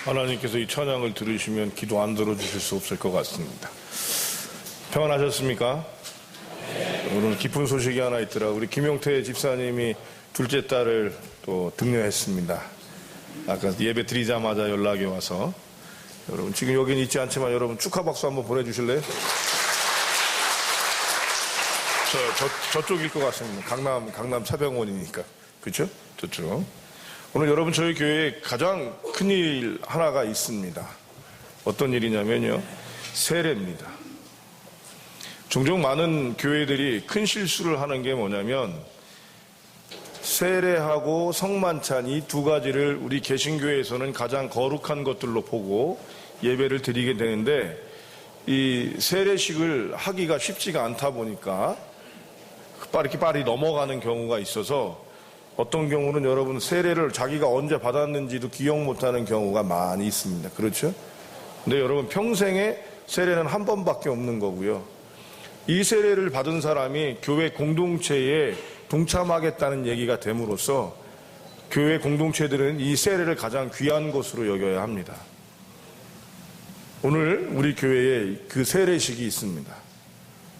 하나님께서 이 찬양을 들으시면 기도 안 들어주실 수 없을 것 같습니다. 평안하셨습니까? 오늘 기쁜 소식이 하나 있더라. 우리 김용태 집사님이 둘째 딸을 또 등려했습니다. 아까 예배 드리자마자 연락이 와서. 여러분 지금 여기는 있지 않지만 여러분 축하 박수 한번 보내주실래요? 저쪽일 것 같습니다. 강남 차병원이니까. 그렇죠? 저쪽. 오늘 여러분 저희 교회에 가장 큰일 하나가 있습니다. 어떤 일이냐면요, 세례입니다. 종종 많은 교회들이 큰 실수를 하는 게 뭐냐면 세례하고 성만찬 이 두 가지를 우리 개신교회에서는 가장 거룩한 것들로 보고 예배를 드리게 되는데, 이 세례식을 하기가 쉽지가 않다 보니까 이렇게 빨리 넘어가는 경우가 있어서 어떤 경우는 여러분 세례를 자기가 언제 받았는지도 기억 못하는 경우가 많이 있습니다. 그렇죠? 근데 여러분 평생에 세례는 한 번밖에 없는 거고요. 이 세례를 받은 사람이 교회 공동체에 동참하겠다는 얘기가 됨으로써 교회 공동체들은 이 세례를 가장 귀한 것으로 여겨야 합니다. 오늘 우리 교회에 그 세례식이 있습니다.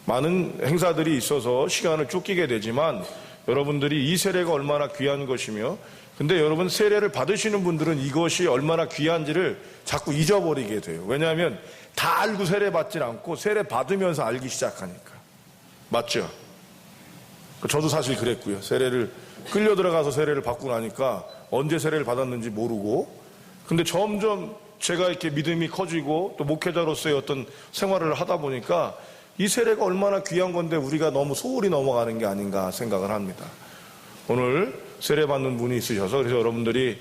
많은 행사들이 있어서 시간을 쫓기게 되지만 여러분들이 이 세례가 얼마나 귀한 것이며, 근데 여러분 세례를 받으시는 분들은 이것이 얼마나 귀한지를 자꾸 잊어버리게 돼요. 왜냐하면 다 알고 세례 받질 않고 세례 받으면서 알기 시작하니까. 맞죠? 저도 사실 그랬고요. 세례를 끌려 들어가서 세례를 받고 나니까 언제 세례를 받았는지 모르고, 근데 점점 제가 이렇게 믿음이 커지고 또 목회자로서의 어떤 생활을 하다 보니까 이 세례가 얼마나 귀한 건데 우리가 너무 소홀히 넘어가는 게 아닌가 생각을 합니다. 오늘 세례 받는 분이 있으셔서, 그래서 여러분들이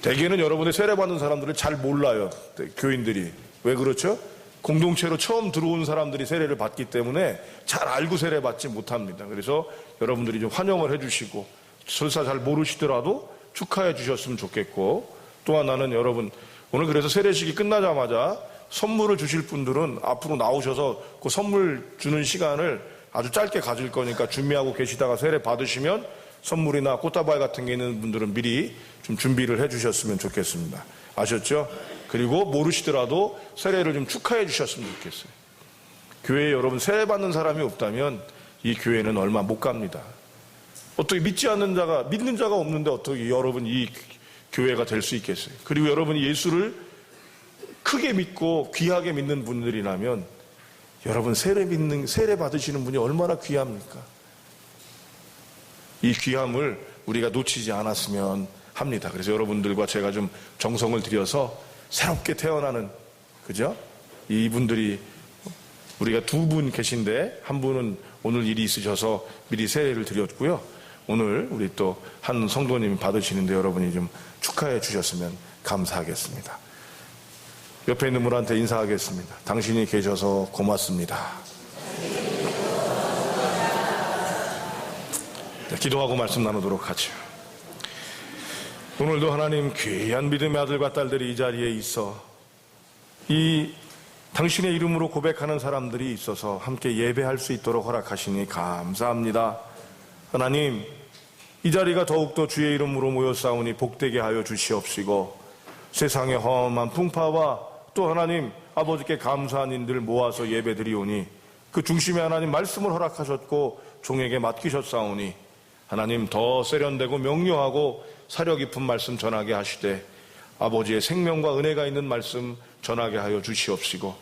대개는 여러분들 세례 받는 사람들을 잘 몰라요. 교인들이. 왜 그렇죠? 공동체로 처음 들어온 사람들이 세례를 받기 때문에 잘 알고 세례 받지 못합니다. 그래서 여러분들이 좀 환영을 해주시고 설사 잘 모르시더라도 축하해 주셨으면 좋겠고, 또한 나는 여러분 오늘 그래서 세례식이 끝나자마자 선물을 주실 분들은 앞으로 나오셔서 그 선물 주는 시간을 아주 짧게 가질 거니까 준비하고 계시다가 세례 받으시면 선물이나 꽃다발 같은 게 있는 분들은 미리 좀 준비를 해 주셨으면 좋겠습니다. 아셨죠? 그리고 모르시더라도 세례를 좀 축하해 주셨으면 좋겠어요. 교회에 여러분 세례 받는 사람이 없다면 이 교회는 얼마 못 갑니다. 어떻게 믿지 않는 자가, 믿는 자가 없는데 어떻게 여러분 이 교회가 될 수 있겠어요? 그리고 여러분이 예수를 크게 믿고 귀하게 믿는 분들이라면 여러분 세례 받으시는 분이 얼마나 귀합니까? 이 귀함을 우리가 놓치지 않았으면 합니다. 그래서 여러분들과 제가 좀 정성을 들여서 새롭게 태어나는, 그죠? 이분들이 우리가 두 분 계신데 한 분은 오늘 일이 있으셔서 미리 세례를 드렸고요. 오늘 우리 또 한 성도님이 받으시는데 여러분이 좀 축하해 주셨으면 감사하겠습니다. 옆에 있는 분한테 인사하겠습니다. 당신이 계셔서 고맙습니다. 네, 기도하고 말씀 나누도록 하죠. 오늘도 하나님 귀한 믿음의 아들과 딸들이 이 자리에 있어 이 당신의 이름으로 고백하는 사람들이 있어서 함께 예배할 수 있도록 허락하시니 감사합니다. 하나님, 이 자리가 더욱더 주의 이름으로 모였사오니 복되게 하여 주시옵시고 세상의 험한 풍파와 또 하나님 아버지께 감사한 인들 모아서 예배드리오니 그 중심에 하나님 말씀을 허락하셨고 종에게 맡기셨사오니 하나님 더 세련되고 명료하고 사려 깊은 말씀 전하게 하시되 아버지의 생명과 은혜가 있는 말씀 전하게 하여 주시옵시고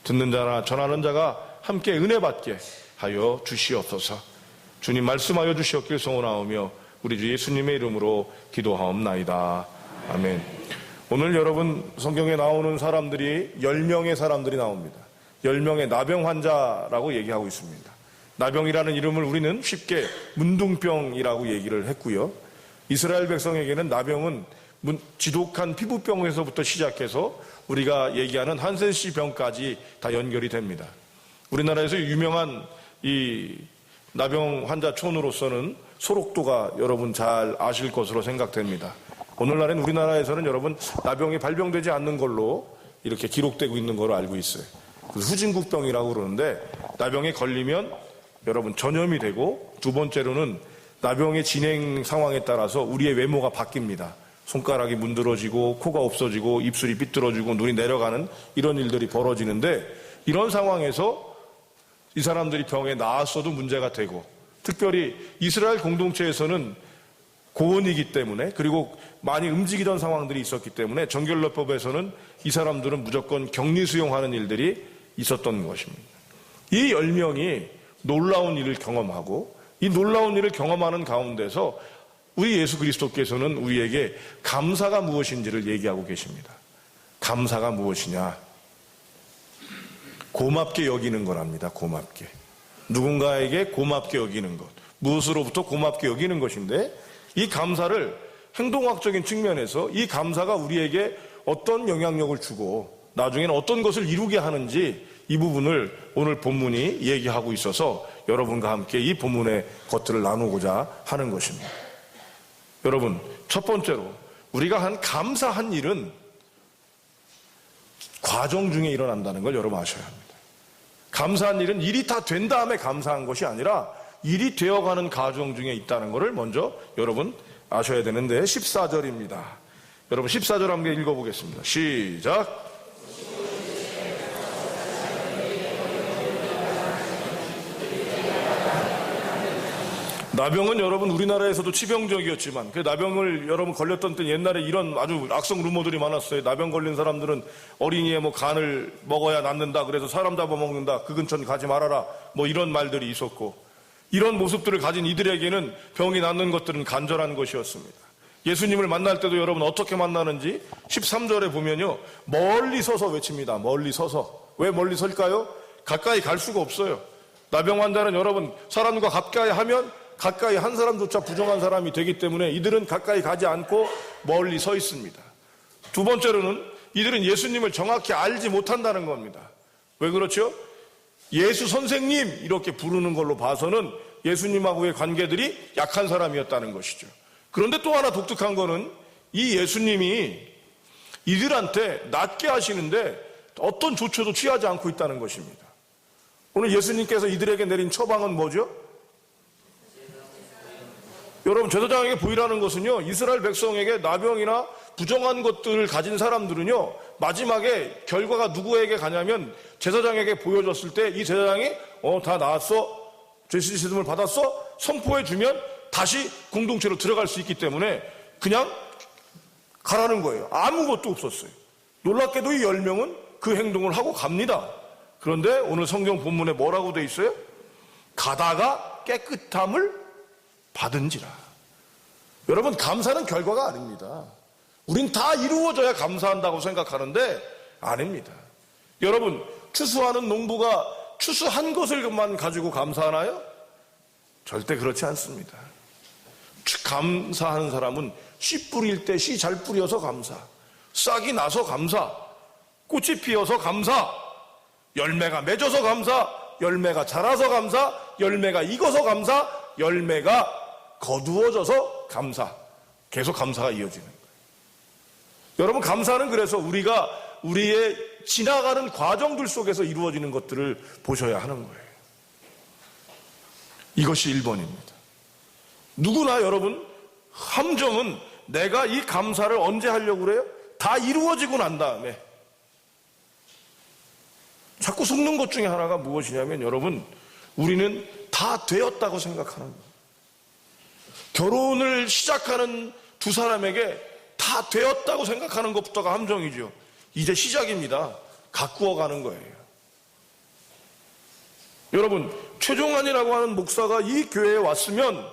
듣는 자나 전하는 자가 함께 은혜 받게 하여 주시옵소서. 주님 말씀하여 주시옵길 소원하오며 우리 주 예수님의 이름으로 기도하옵나이다. 아멘. 오늘 여러분 성경에 나오는 사람들이 10명의 사람들이 나옵니다. 10명의 나병 환자라고 얘기하고 있습니다. 나병이라는 이름을 우리는 쉽게 문둥병이라고 얘기를 했고요. 이스라엘 백성에게는 나병은 지독한 피부병에서부터 시작해서 우리가 얘기하는 한센시 병까지 다 연결이 됩니다. 우리나라에서 유명한 이 나병 환자촌으로서는 소록도가 여러분 잘 아실 것으로 생각됩니다. 오늘날엔 우리나라에서는 여러분 나병이 발병되지 않는 걸로 이렇게 기록되고 있는 걸로 알고 있어요. 그래서 후진국병이라고 그러는데 나병에 걸리면 여러분 전염이 되고 두 번째로는 나병의 진행 상황에 따라서 우리의 외모가 바뀝니다. 손가락이 문드러지고 코가 없어지고 입술이 삐뚤어지고 눈이 내려가는 이런 일들이 벌어지는데, 이런 상황에서 이 사람들이 병에 나았어도 문제가 되고, 특별히 이스라엘 공동체에서는 고원이기 때문에, 그리고 많이 움직이던 상황들이 있었기 때문에 정결례법에서는 이 사람들은 무조건 격리 수용하는 일들이 있었던 것입니다. 이 10명이 놀라운 일을 경험하고, 이 놀라운 일을 경험하는 가운데서 우리 예수 그리스도께서는 우리에게 감사가 무엇인지를 얘기하고 계십니다. 감사가 무엇이냐? 고맙게 여기는 거랍니다. 고맙게. 누군가에게 고맙게 여기는 것. 무엇으로부터 고맙게 여기는 것인데, 이 감사를 행동학적인 측면에서 이 감사가 우리에게 어떤 영향력을 주고 나중에는 어떤 것을 이루게 하는지, 이 부분을 오늘 본문이 얘기하고 있어서 여러분과 함께 이 본문의 것들을 나누고자 하는 것입니다. 여러분, 첫 번째로 우리가 한 감사한 일은 과정 중에 일어난다는 걸 여러분 아셔야 합니다. 감사한 일은 일이 다 된 다음에 감사한 것이 아니라 일이 되어가는 과정 중에 있다는 것을 먼저 여러분 아셔야 되는데, 14절입니다. 여러분 14절 함께 읽어보겠습니다. 시작. 나병은 여러분 우리나라에서도 치명적이었지만, 그 나병을 여러분 걸렸던 때 옛날에 이런 아주 악성 루머들이 많았어요. 나병 걸린 사람들은 어린이의 간을 먹어야 낫는다, 그래서 사람 잡아먹는다, 그 근처는 가지 말아라, 이런 말들이 있었고, 이런 모습들을 가진 이들에게는 병이 낫는 것들은 간절한 것이었습니다. 예수님을 만날 때도 여러분 어떻게 만나는지 13절에 보면요, 멀리 서서 외칩니다. 멀리 서서. 왜 멀리 설까요? 가까이 갈 수가 없어요. 나병 환자는 여러분 사람과 가까이 하면 가까이 한 사람조차 부정한 사람이 되기 때문에 이들은 가까이 가지 않고 멀리 서 있습니다. 두 번째로는 이들은 예수님을 정확히 알지 못한다는 겁니다. 왜 그렇죠? 예수 선생님 이렇게 부르는 걸로 봐서는 예수님하고의 관계들이 약한 사람이었다는 것이죠. 그런데 또 하나 독특한 거는 이 예수님이 이들한테 낫게 하시는데 어떤 조처도 취하지 않고 있다는 것입니다. 오늘 예수님께서 이들에게 내린 처방은 뭐죠? 여러분, 제사장에게 보이라는 것은요, 이스라엘 백성에게 나병이나 부정한 것들을 가진 사람들은요, 마지막에 결과가 누구에게 가냐면 제사장에게 보여줬을 때 이 제사장이 다 나았어, 죄 씻음을 받았어 선포해주면 다시 공동체로 들어갈 수 있기 때문에 그냥 가라는 거예요. 아무것도 없었어요. 놀랍게도 이 10명은 그 행동을 하고 갑니다. 그런데 오늘 성경 본문에 뭐라고 돼 있어요? 가다가 깨끗함을 받은지라. 여러분, 감사는 결과가 아닙니다. 우린 다 이루어져야 감사한다고 생각하는데 아닙니다. 여러분, 추수하는 농부가 추수한 것을만 가지고 감사하나요? 절대 그렇지 않습니다. 감사하는 사람은 씨 뿌릴 때 씨 잘 뿌려서 감사, 싹이 나서 감사, 꽃이 피어서 감사, 열매가 맺어서 감사, 열매가 자라서 감사, 열매가 익어서 감사, 열매가 거두어져서 감사. 계속 감사가 이어지는 거예요. 여러분, 감사는 그래서 우리가 우리의 지나가는 과정들 속에서 이루어지는 것들을 보셔야 하는 거예요. 이것이 1번입니다. 누구나 여러분, 함정은 내가 이 감사를 언제 하려고 그래요? 다 이루어지고 난 다음에. 자꾸 속는 것 중에 하나가 무엇이냐면, 여러분, 우리는 다 되었다고 생각하는 거예요. 결혼을 시작하는 두 사람에게 다 되었다고 생각하는 것부터가 함정이죠. 이제 시작입니다. 가꾸어 가는 거예요. 여러분, 최종환이라고 하는 목사가 이 교회에 왔으면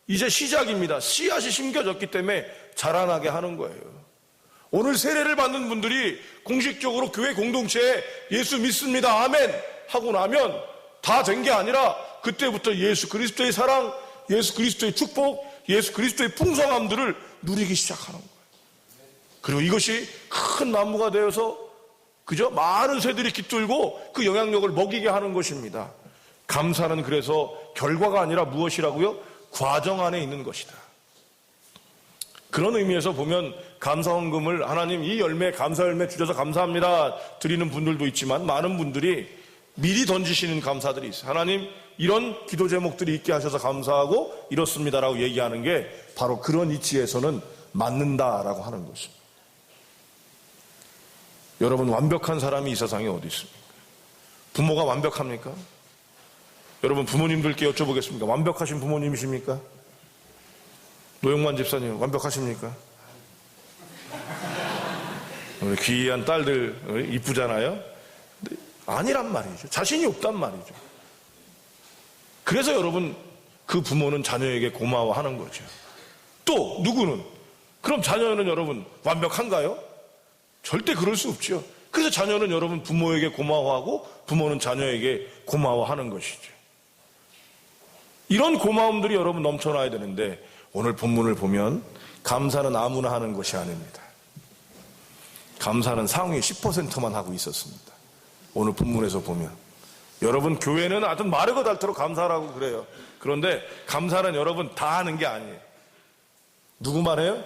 이제 시작입니다. 씨앗이 심겨졌기 때문에 자라나게 하는 거예요. 오늘 세례를 받는 분들이 공식적으로 교회 공동체에 예수 믿습니다, 아멘 하고 나면 다 된 게 아니라 그때부터 예수 그리스도의 사랑, 예수 그리스도의 축복, 예수 그리스도의 풍성함들을 누리기 시작하는 거예요. 그리고 이것이 큰 나무가 되어서 그저 많은 새들이 깃들고 그 영향력을 먹이게 하는 것입니다. 감사는 그래서 결과가 아니라 무엇이라고요? 과정 안에 있는 것이다. 그런 의미에서 보면 감사헌금을 하나님 이 열매, 감사 열매 주셔서 감사합니다 드리는 분들도 있지만, 많은 분들이 미리 던지시는 감사들이 있어요. 하나님 이런 기도 제목들이 있게 하셔서 감사하고 이렇습니다라고 얘기하는 게 바로 그런 이치에서는 맞는다라고 하는 것입니다. 여러분, 완벽한 사람이 이 세상에 어디 있습니까? 부모가 완벽합니까? 여러분, 부모님들께 여쭤보겠습니다. 완벽하신 부모님이십니까? 노영만 집사님, 완벽하십니까? 우리 귀한 딸들 이쁘잖아요? 아니란 말이죠. 자신이 없단 말이죠. 그래서 여러분, 그 부모는 자녀에게 고마워하는 거죠. 또 누구는? 그럼 자녀는 여러분 완벽한가요? 절대 그럴 수 없죠. 그래서 자녀는 여러분 부모에게 고마워하고 부모는 자녀에게 고마워하는 것이죠. 이런 고마움들이 여러분 넘쳐나야 되는데, 오늘 본문을 보면 감사는 아무나 하는 것이 아닙니다. 감사는 상위 10%만 하고 있었습니다. 오늘 본문에서 보면 여러분, 교회는 아주 마르고 닳도록 감사라고 그래요. 그런데 감사는 여러분 다 하는 게 아니에요. 누구만 해요?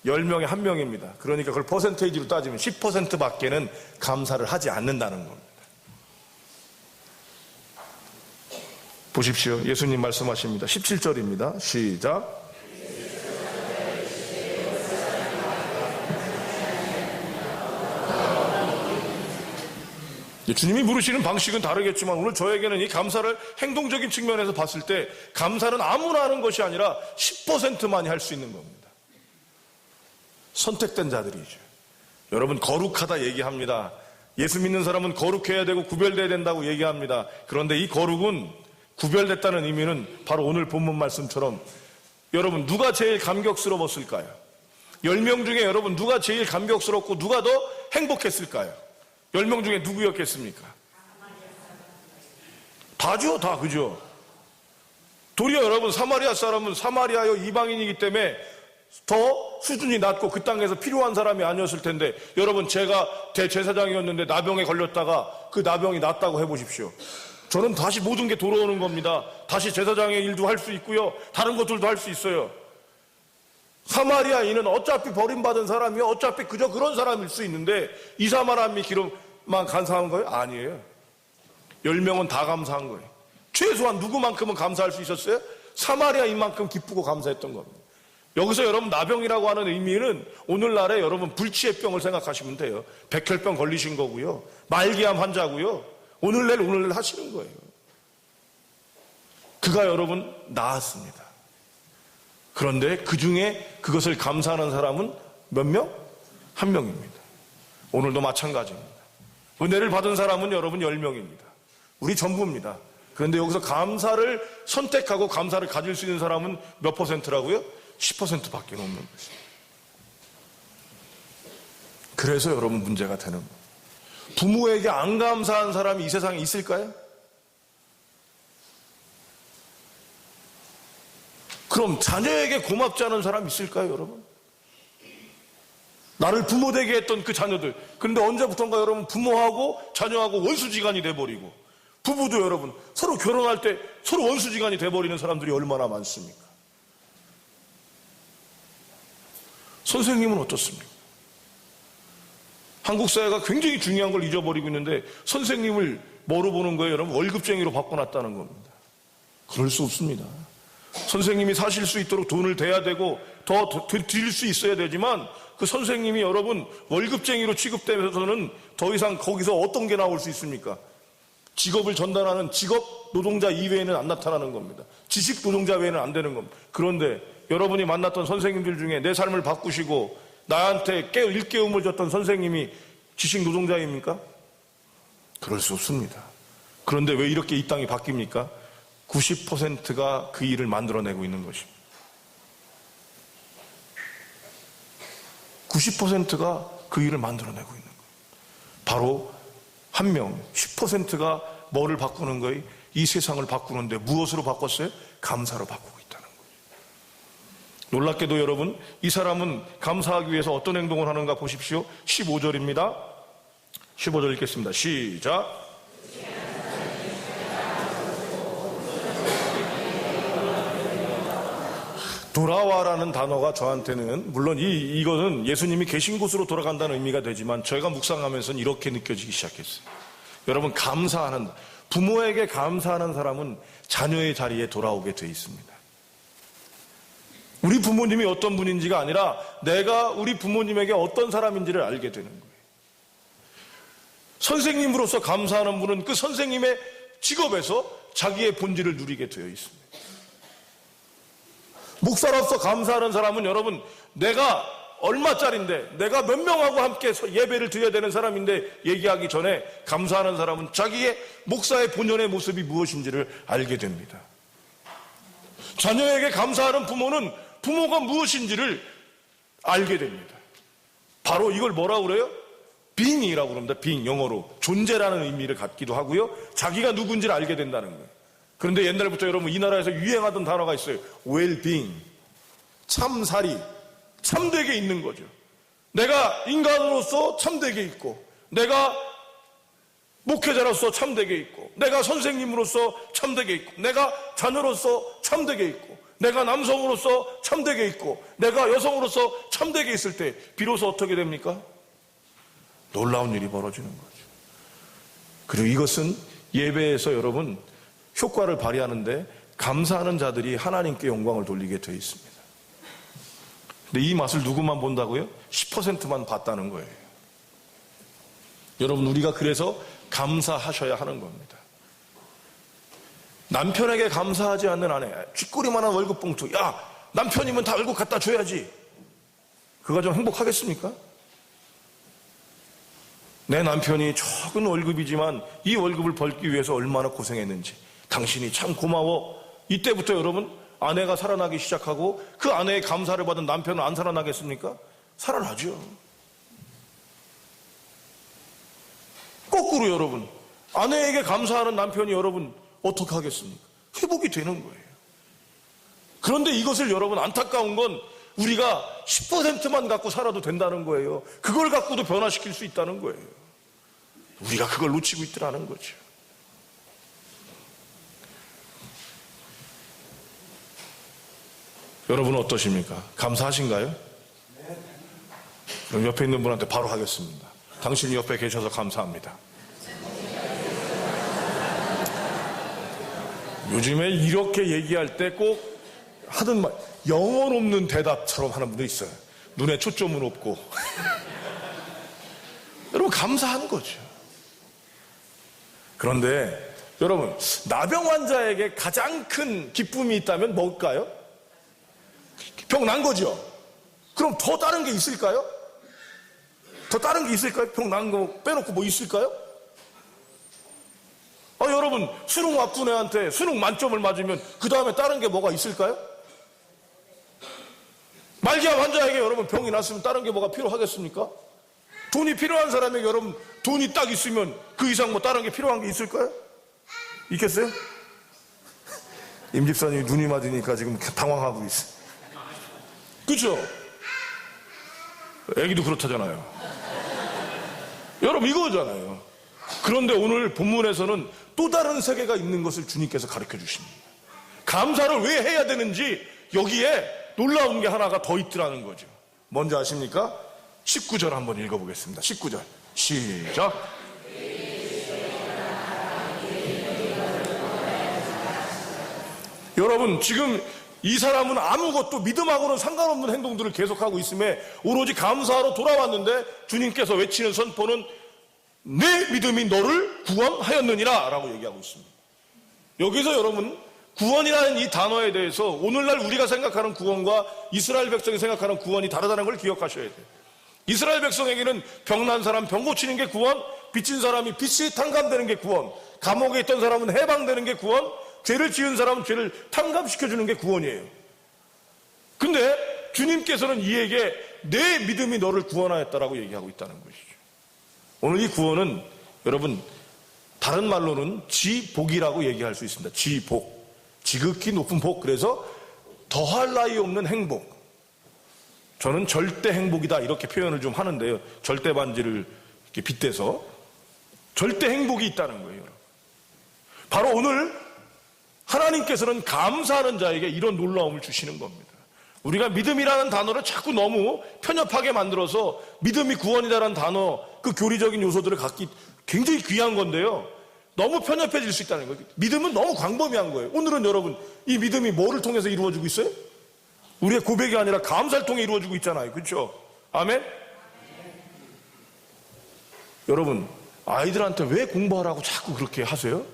10명에 1명입니다. 그러니까 그걸 퍼센테이지로 따지면 10%밖에는 감사를 하지 않는다는 겁니다. 보십시오. 예수님 말씀하십니다. 17절입니다. 시작. 주님이 물으시는 방식은 다르겠지만 오늘 저에게는 이 감사를 행동적인 측면에서 봤을 때 감사는 아무나 하는 것이 아니라 10%만이 할 수 있는 겁니다. 선택된 자들이죠. 여러분, 거룩하다 얘기합니다. 예수 믿는 사람은 거룩해야 되고 구별돼야 된다고 얘기합니다. 그런데 이 거룩은, 구별됐다는 의미는 바로 오늘 본문 말씀처럼 여러분, 누가 제일 감격스러웠을까요? 10명 중에 여러분 누가 제일 감격스럽고 누가 더 행복했을까요? 10명 중에 누구였겠습니까? 다죠, 다. 그죠? 도리어 여러분, 사마리아 사람은 사마리아여 이방인이기 때문에 더 수준이 낮고 그 땅에서 필요한 사람이 아니었을 텐데, 여러분, 제가 대제사장이었는데 나병에 걸렸다가 그 나병이 낫다고 해보십시오. 저는 다시 모든 게 돌아오는 겁니다. 다시 제사장의 일도 할 수 있고요, 다른 것들도 할 수 있어요. 사마리아인은 어차피 버림받은 사람이요, 어차피 그저 그런 사람일 수 있는데 이 사람이 기름만 감사한 거예요? 아니에요. 10명은 다 감사한 거예요. 최소한 누구만큼은 감사할 수 있었어요? 사마리아인만큼 기쁘고 감사했던 겁니다. 여기서 여러분, 나병이라고 하는 의미는 오늘날에 여러분 불치의병을 생각하시면 돼요. 백혈병 걸리신 거고요, 말기암 환자고요, 오늘날 하시는 거예요. 그가 여러분 나았습니다. 그런데 그 중에 그것을 감사하는 사람은 몇 명? 1명입니다. 오늘도 마찬가지입니다. 은혜를 받은 사람은 여러분 10명입니다. 우리 전부입니다. 그런데 여기서 감사를 선택하고 감사를 가질 수 있는 사람은 몇 퍼센트라고요? 10%밖에 없는 것입니다. 그래서 여러분 문제가 되는 거예요. 부모에게 안 감사한 사람이 이 세상에 있을까요? 그럼 자녀에게 고맙지 않은 사람 있을까요, 여러분? 나를 부모 되게 했던 그 자녀들. 그런데 언제부턴가 여러분 부모하고 자녀하고 원수지간이 돼버리고, 부부도 여러분 서로 결혼할 때 서로 원수지간이 돼버리는 사람들이 얼마나 많습니까? 선생님은 어떻습니까? 한국 사회가 굉장히 중요한 걸 잊어버리고 있는데 선생님을 뭐로 보는 거예요, 여러분? 월급쟁이로 바꿔놨다는 겁니다. 그럴 수 없습니다. 선생님이 사실 수 있도록 돈을 대야 되고 더 드릴 수 있어야 되지만, 그 선생님이 여러분 월급쟁이로 취급되면서는 더 이상 거기서 어떤 게 나올 수 있습니까? 직업을 전달하는 직업 노동자 이외에는 안 나타나는 겁니다. 지식 노동자 외에는 안 되는 겁니다. 그런데 여러분이 만났던 선생님들 중에 내 삶을 바꾸시고 나한테 일깨움을 줬던 선생님이 지식 노동자입니까? 그럴 수 없습니다. 그런데 왜 이렇게 이 땅이 바뀝니까? 90%가 그 일을 만들어내고 있는 것입니다. 90%가 그 일을 만들어내고 있는 거예요. 바로 한 명, 10%가 뭐를 바꾸는 거예요? 이 세상을 바꾸는데 무엇으로 바꿨어요? 감사로 바꾸고 있다는 거예요. 놀랍게도 여러분, 이 사람은 감사하기 위해서 어떤 행동을 하는가 보십시오. 15절입니다. 15절 읽겠습니다. 시작. 돌아와라는 단어가 저한테는, 물론 이거는 예수님이 계신 곳으로 돌아간다는 의미가 되지만 제가 묵상하면서는 이렇게 느껴지기 시작했어요. 여러분, 감사하는, 부모에게 감사하는 사람은 자녀의 자리에 돌아오게 돼 있습니다. 우리 부모님이 어떤 분인지가 아니라 내가 우리 부모님에게 어떤 사람인지를 알게 되는 거예요. 선생님으로서 감사하는 분은 그 선생님의 직업에서 자기의 본질을 누리게 되어 있습니다. 목사로서 감사하는 사람은 여러분, 내가 얼마짜린데, 내가 몇 명하고 함께 예배를 드려야 되는 사람인데 얘기하기 전에 감사하는 사람은 자기의 목사의 본연의 모습이 무엇인지를 알게 됩니다. 자녀에게 감사하는 부모는 부모가 무엇인지를 알게 됩니다. 바로 이걸 뭐라고 그래요? being이라고 그럽니다. being, 영어로 존재라는 의미를 갖기도 하고요, 자기가 누군지를 알게 된다는 거예요. 그런데 옛날부터 여러분 이 나라에서 유행하던 단어가 있어요. well-being, 참살이, 참되게 있는 거죠. 내가 인간으로서 참되게 있고, 내가 목회자로서 참되게 있고, 내가 선생님으로서 참되게 있고, 내가 자녀로서 참되게 있고, 내가 남성으로서 참되게 있고, 내가 여성으로서 참되게 있을 때 비로소 어떻게 됩니까? 놀라운 일이 벌어지는 거죠. 그리고 이것은 예배에서 여러분 효과를 발휘하는데 감사하는 자들이 하나님께 영광을 돌리게 되어 있습니다. 근데 이 맛을 누구만 본다고요? 10%만 봤다는 거예요. 여러분, 우리가 그래서 감사하셔야 하는 겁니다. 남편에게 감사하지 않는 아내, 쥐꼬리만한 월급 봉투, 야, 남편이면 다 월급 갖다 줘야지. 그가 좀 행복하겠습니까? 내 남편이 적은 월급이지만 이 월급을 벌기 위해서 얼마나 고생했는지, 당신이 참 고마워. 이때부터 여러분, 아내가 살아나기 시작하고 그 아내의 감사를 받은 남편은 안 살아나겠습니까? 살아나죠. 거꾸로 여러분, 아내에게 감사하는 남편이 여러분 어떻게 하겠습니까? 회복이 되는 거예요. 그런데 이것을 여러분, 안타까운 건 우리가 10%만 갖고 살아도 된다는 거예요. 그걸 갖고도 변화시킬 수 있다는 거예요. 우리가 그걸 놓치고 있더라는 거죠. 여러분은 어떠십니까? 감사하신가요? 그럼 옆에 있는 분한테 바로 하겠습니다. 당신이 옆에 계셔서 감사합니다. 요즘에 이렇게 얘기할 때 꼭 하던 말, 영혼 없는 대답처럼 하는 분도 있어요. 눈에 초점은 없고. 여러분, 감사하는 거죠. 그런데 여러분, 나병 환자에게 가장 큰 기쁨이 있다면 뭘까요? 병 난 거죠. 그럼 더 다른 게 있을까요? 더 다른 게 있을까요? 병 난 거 빼놓고 뭐 있을까요? 여러분, 수능 앞둔 애한테 수능 만점을 맞으면 그 다음에 다른 게 뭐가 있을까요? 말기암 환자에게 여러분 병이 났으면 다른 게 뭐가 필요하겠습니까? 돈이 필요한 사람에게 여러분 돈이 딱 있으면 그 이상 뭐 다른 게 필요한 게 있을까요? 있겠어요? 임 집사님이 눈이 맞으니까 지금 당황하고 있어요. 그렇죠? 애기도 그렇다잖아요. 여러분, 이거잖아요. 그런데 오늘 본문에서는 또 다른 세계가 있는 것을 주님께서 가르쳐 주십니다. 감사를 왜 해야 되는지 여기에 놀라운 게 하나가 더 있더라는 거죠. 뭔지 아십니까? 19절 한번 읽어보겠습니다. 19절 시작. 여러분, 지금 이 사람은 아무것도 믿음하고는 상관없는 행동들을 계속하고 있음에 오로지 감사하러 돌아왔는데 주님께서 외치는 선포는 내 믿음이 너를 구원하였느니라 라고 얘기하고 있습니다. 여기서 여러분, 구원이라는 이 단어에 대해서 오늘날 우리가 생각하는 구원과 이스라엘 백성이 생각하는 구원이 다르다는 걸 기억하셔야 돼요. 이스라엘 백성에게는 병난 사람 병 고치는 게 구원, 빚진 사람이 빚이 탕감되는 게 구원, 감옥에 있던 사람은 해방되는 게 구원, 죄를 지은 사람은 죄를 탕감시켜주는 게 구원이에요. 근데 주님께서는 이에게 내 믿음이 너를 구원하였다라고 얘기하고 있다는 것이죠. 오늘 이 구원은 여러분 다른 말로는 지복이라고 얘기할 수 있습니다. 지복, 지극히 높은 복. 그래서 더할 나위 없는 행복. 저는 절대 행복이다 이렇게 표현을 좀 하는데요. 절대 반지를 이렇게 빗대서 절대 행복이 있다는 거예요. 바로 오늘 하나님께서는 감사하는 자에게 이런 놀라움을 주시는 겁니다. 우리가 믿음이라는 단어를 자꾸 너무 편협하게 만들어서 믿음이 구원이다라는 단어, 그 교리적인 요소들을 갖기 굉장히 귀한 건데요. 너무 편협해질 수 있다는 거예요. 믿음은 너무 광범위한 거예요. 오늘은 여러분, 이 믿음이 뭐를 통해서 이루어지고 있어요? 우리의 고백이 아니라 감사를 통해 이루어지고 있잖아요. 그렇죠? 아멘? 여러분, 아이들한테 왜 공부하라고 자꾸 그렇게 하세요?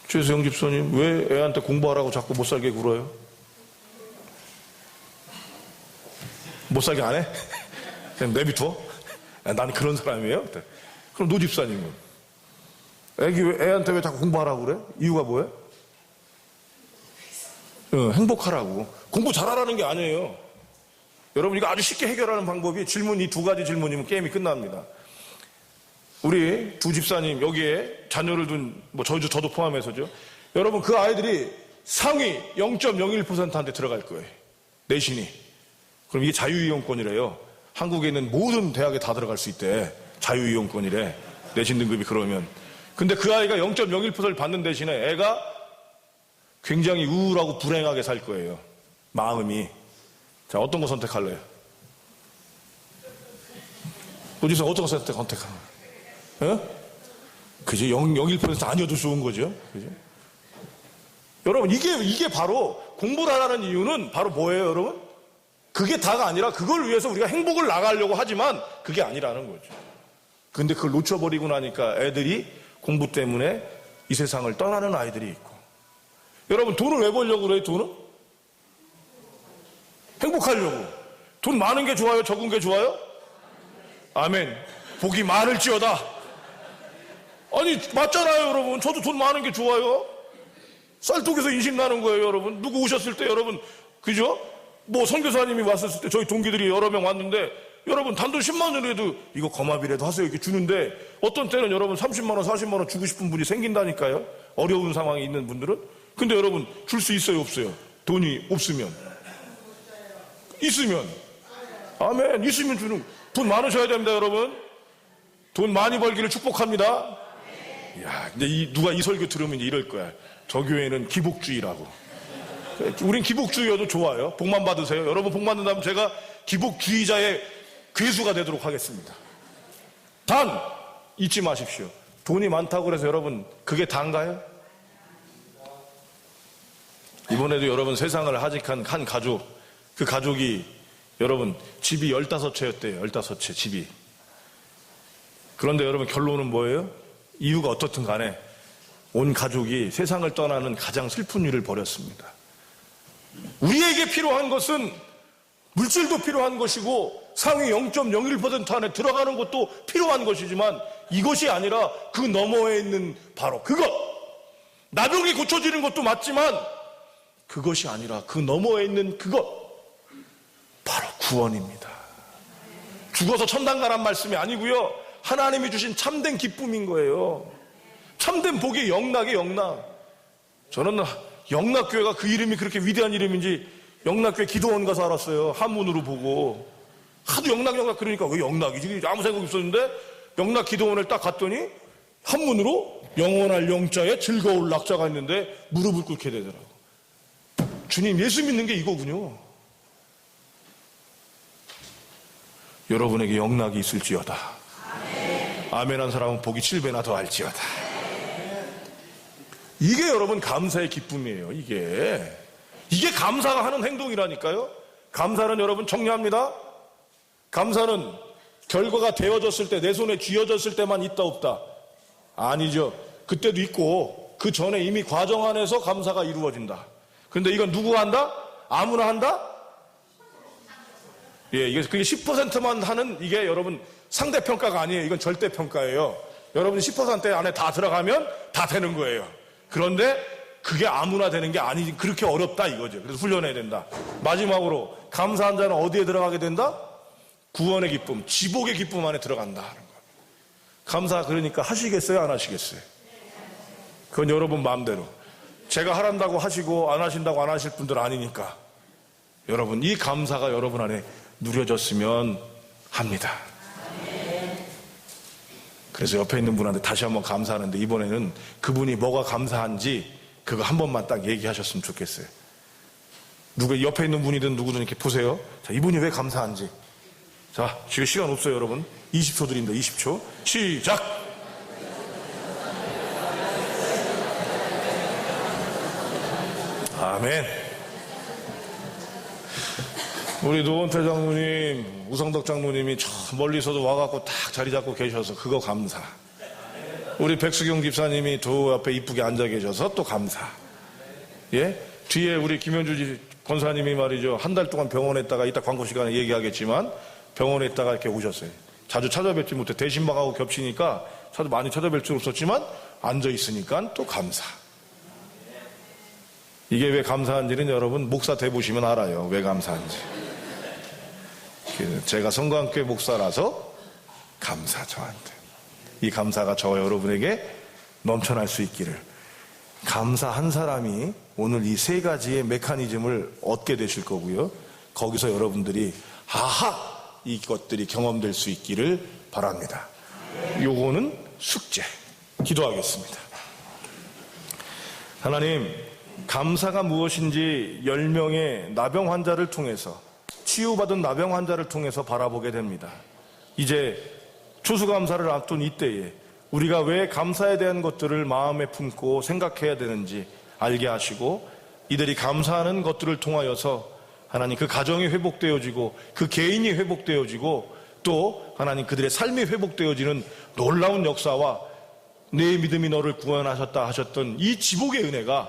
최수영 집사님, 왜 애한테 공부하라고 자꾸 못 살게 굴어요? 못 살게 안 해? 그냥 내비둬? 난 그런 사람이에요. 그럼 노 집사님은? 애한테 왜 자꾸 공부하라고 그래? 이유가 뭐예요? 행복하라고. 공부 잘하라는 게 아니에요. 여러분, 이거 아주 쉽게 해결하는 방법이 이 두 가지 질문이면 게임이 끝납니다. 우리 두 집사님, 여기에 자녀를 둔, 저도 포함해서죠. 여러분, 그 아이들이 상위 0.01%한테 들어갈 거예요. 내신이. 그럼 이게 자유이용권이래요. 한국에 있는 모든 대학에 다 들어갈 수 있대. 자유이용권이래. 내신 등급이 그러면. 근데 그 아이가 0.01%를 받는 대신에 애가 굉장히 우울하고 불행하게 살 거예요. 마음이. 자, 어떤 거 선택할래요? 어디서 어떤 거 선택하는 거예요? 그죠? 0.01% 아니어도 좋은 거죠. 그죠? 여러분, 이게 바로 공부를 하라는 이유는 바로 뭐예요, 여러분? 그게 다가 아니라 그걸 위해서 우리가 행복을 나가려고 하지만 그게 아니라는 거죠. 근데 그걸 놓쳐버리고 나니까 애들이 공부 때문에 이 세상을 떠나는 아이들이 있고. 여러분, 돈을 왜 벌려고 그래요, 돈은? 행복하려고. 돈 많은 게 좋아요, 적은 게 좋아요? 아멘. 복이 많을지어다. 아니, 맞잖아요, 여러분. 저도 돈 많은 게 좋아요. 쌀떡에서 인심 나는 거예요, 여러분. 누구 오셨을 때, 여러분, 그죠? 선교사님이 왔었을 때 저희 동기들이 여러 명 왔는데, 여러분, 단돈 10만 원이라도 이거 거마비라도 하세요, 이렇게 주는데, 어떤 때는 여러분 30만 원, 40만 원 주고 싶은 분이 생긴다니까요. 어려운 상황에 있는 분들은. 근데 여러분, 줄 수 있어요, 없어요? 돈이 없으면. 있으면. 아멘. 있으면 주는. 돈 많으셔야 됩니다, 여러분. 돈 많이 벌기를 축복합니다. 이야, 근데 누가 이 설교 들으면 이제 이럴 거야. 저 교회는 기복주의라고. 우린 기복주의여도 좋아요. 복만 받으세요. 여러분 복 받는다면 제가 기복주의자의 괴수가 되도록 하겠습니다. 단 잊지 마십시오. 돈이 많다고 해서 여러분 그게 다인가요? 이번에도 여러분 세상을 하직한 한 가족, 그 가족이 여러분 집이 15채였대요. 15채 집이. 그런데 여러분 결론은 뭐예요? 이유가 어떻든 간에 온 가족이 세상을 떠나는 가장 슬픈 일을 벌였습니다. 우리에게 필요한 것은 물질도 필요한 것이고 상위 0.01% 안에 들어가는 것도 필요한 것이지만 이것이 아니라 그 너머에 있는 바로 그것. 나병이 고쳐지는 것도 맞지만 그것이 아니라 그 너머에 있는 그것. 바로 구원입니다. 죽어서 천당 가란 말씀이 아니고요. 하나님이 주신 참된 기쁨인 거예요. 참된 복의 영락의 영락. 저는 영락교회가 그 이름이 그렇게 위대한 이름인지 영락교회 기도원 가서 알았어요. 한문으로 보고. 하도 영락 그러니까 왜 영락이지? 아무 생각 없었는데 영락 기도원을 딱 갔더니 한문으로 영원할 영자에 즐거울 낙자가 있는데 무릎을 꿇게 되더라고. 주님, 예수 믿는 게 이거군요. 여러분에게 영락이 있을지어다. 아멘한 사람은 복이 7배나 더 할지어다. 이게 여러분 감사의 기쁨이에요. 이게 감사가 하는 행동이라니까요. 감사는 여러분 정리합니다. 감사는 결과가 되어졌을 때, 내 손에 쥐어졌을 때만 있다 없다? 아니죠. 그때도 있고 그 전에 이미 과정 안에서 감사가 이루어진다. 근데 이건 누구가 한다? 아무나 한다? 예, 그게 10%만 하는 이게 여러분 상대평가가 아니에요. 이건 절대평가예요. 여러분 10% 안에 다 들어가면 다 되는 거예요. 그런데 그게 아무나 되는 게 아니지. 그렇게 어렵다 이거죠. 그래서 훈련해야 된다. 마지막으로 감사한 자는 어디에 들어가게 된다? 구원의 기쁨, 지복의 기쁨 안에 들어간다 하는 거예요. 감사 그러니까 하시겠어요? 안 하시겠어요? 그건 여러분 마음대로. 제가 하란다고 하시고 안 하신다고 안 하실 분들 아니니까. 여러분 이 감사가 여러분 안에 누려졌으면 합니다. 그래서 옆에 있는 분한테 다시 한번 감사하는데 이번에는 그분이 뭐가 감사한지 그거 한 번만 딱 얘기하셨으면 좋겠어요. 누가 옆에 있는 분이든 누구든 이렇게 보세요. 자, 이분이 왜 감사한지. 자, 지금 시간 없어요, 여러분. 20초 드립니다. 20초. 시작. 아멘. 우리 노원태 장로님, 우성덕 장로님이 저 멀리서도 와갖고 딱 자리 잡고 계셔서 그거 감사. 우리 백수경 집사님이 도 앞에 이쁘게 앉아 계셔서 또 감사. 예? 뒤에 우리 김현주 권사님이 말이죠. 한 달 동안 병원에 있다가 이따 광고 시간에 얘기하겠지만 병원에 있다가 이렇게 오셨어요. 자주 찾아뵙지 못해 대신방하고 겹치니까 많이 찾아뵐 수 없었지만 앉아 있으니까 또 감사. 이게 왜 감사한지는 여러분 목사 돼 보시면 알아요. 왜 감사한지. 제가 성광교회 목사라서 감사 저한테. 이 감사가 저와 여러분에게 넘쳐날 수 있기를. 감사한 사람이 오늘 이 세 가지의 메커니즘을 얻게 되실 거고요. 거기서 여러분들이 아하! 이것들이 경험될 수 있기를 바랍니다. 요거는 숙제. 기도하겠습니다. 하나님, 감사가 무엇인지 10명의 나병 환자를 통해서, 치유받은 나병 환자를 통해서 바라보게 됩니다. 이제 추수감사를 앞둔 이때에 우리가 왜 감사에 대한 것들을 마음에 품고 생각해야 되는지 알게 하시고, 이들이 감사하는 것들을 통하여서 하나님 그 가정이 회복되어지고 그 개인이 회복되어지고 또 하나님 그들의 삶이 회복되어지는 놀라운 역사와 내 믿음이 너를 구원하셨다 하셨던 이 지복의 은혜가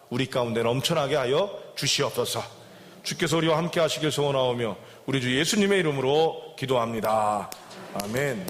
우리 가운데 넘쳐나게 하여 주시옵소서. 주께서 우리와 함께 하시길 소원하오며 우리 주 예수님의 이름으로 기도합니다. 아멘.